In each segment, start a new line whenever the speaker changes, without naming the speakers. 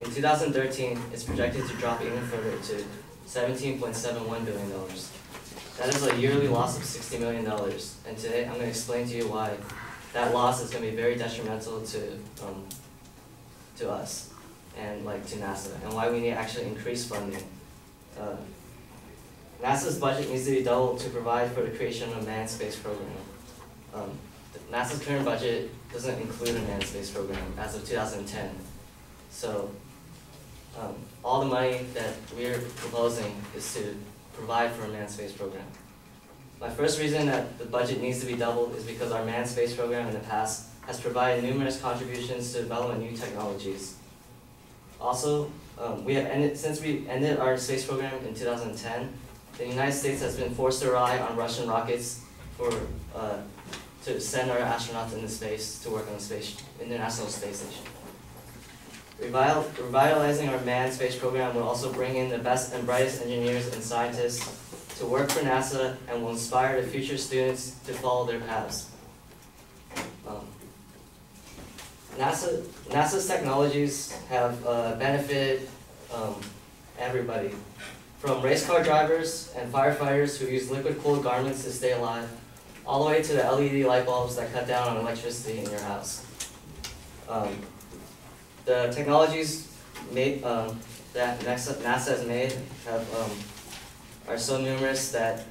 In 2013, it's projected to drop even further to $17.71 billion. That is a yearly loss of $60 million. And today, I'm going to explain to you why that loss is going to be very detrimental to us and to NASA, and why we need to actually increase funding. NASA's budget needs to be doubled to provide for the creation of a manned space program. NASA's current budget doesn't include a manned space program as of 2010. So all the money that we're proposing is to provide for a manned space program. My first reason that the budget needs to be doubled is because our manned space program in the past has provided numerous contributions to development of new technologies. Also, since we ended our space program in 2010, the United States has been forced to rely on Russian rockets to send our astronauts into space to work on the International Space Station. Revitalizing our manned space program will also bring in the best and brightest engineers and scientists to work for NASA and will inspire the future students to follow their paths. NASA's technologies have benefited everybody, from race car drivers and firefighters who use liquid-cooled garments to stay alive, all the way to the LED light bulbs that cut down on electricity in your house. The technologies that NASA has made are so numerous that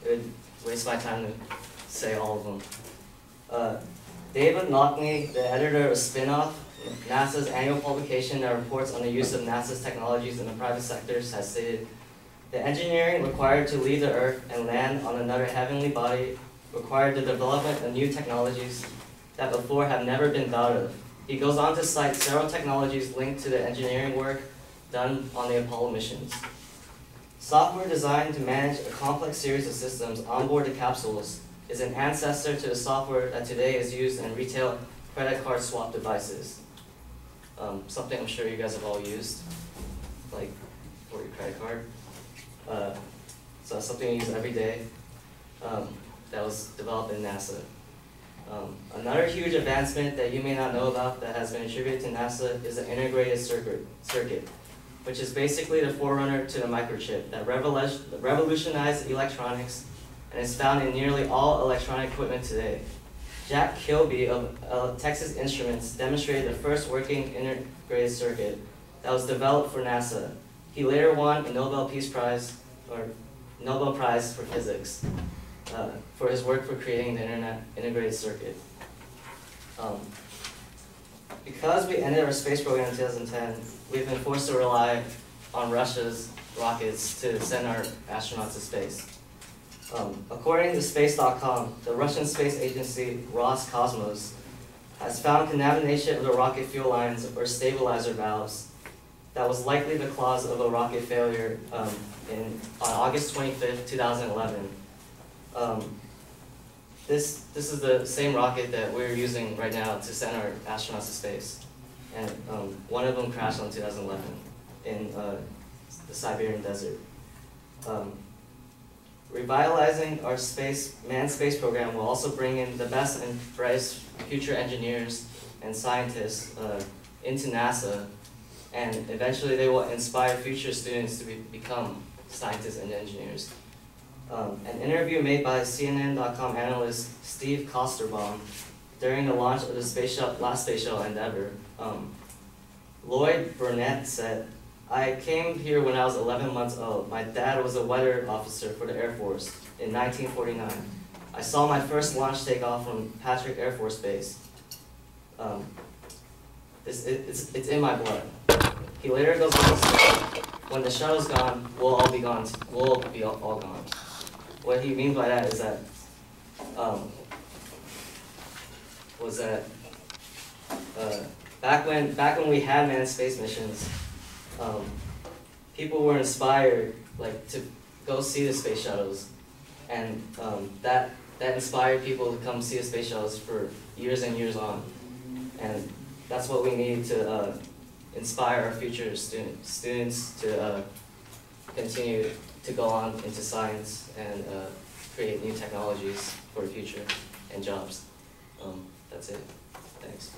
it would waste my time to say all of them. David Nachtly, the editor of Spin-Off, NASA's annual publication that reports on the use of NASA's technologies in the private sectors, has stated, "The engineering required to leave the Earth and land on another heavenly body required the development of new technologies that before have never been thought of." He goes on to cite several technologies linked to the engineering work done on the Apollo missions. Software designed to manage a complex series of systems onboard the capsules is an ancestor to the software that today is used in retail credit card swap devices. Something I'm sure you guys have all used, like for your credit card. So it's something you use every day that was developed in NASA. Another huge advancement that you may not know about that has been attributed to NASA is the integrated circuit, which is basically the forerunner to the microchip that revolutionized electronics and is found in nearly all electronic equipment today. Jack Kilby of Texas Instruments demonstrated the first working integrated circuit that was developed for NASA. He later won a Nobel Prize for Physics for his work for creating the integrated circuit. Because we ended our space program in 2010, we've been forced to rely on Russia's rockets to send our astronauts to space. According to Space.com, the Russian space agency Roscosmos has found contamination of the rocket fuel lines or stabilizer valves that was likely the cause of a rocket failure on August 25th, 2011. This is the same rocket that we're using right now to send our astronauts to space. And one of them crashed in 2011 in the Siberian desert. Revitalizing our manned space program will also bring in the best and brightest future engineers and scientists into NASA, and eventually they will inspire future students to become scientists and engineers. An interview made by CNN.com analyst Steve Kosterbaum during the launch of the last space shuttle Endeavour, Lloyd Burnett said, "I came here when I was 11 months old. My dad was a weather officer for the Air Force in 1949. I saw my first launch take off from Patrick Air Force Base. It's in my blood." He later goes on to say, "When the shuttle's gone, we'll all be gone. We'll be all gone." What he means by that is that back when we had manned space missions, people were inspired to go see the space shuttles, and that inspired people to come see the space shuttles for years and years on, and that's what we need to inspire our future students to continue to go on into science and create new technologies for the future and jobs. That's it. Thanks.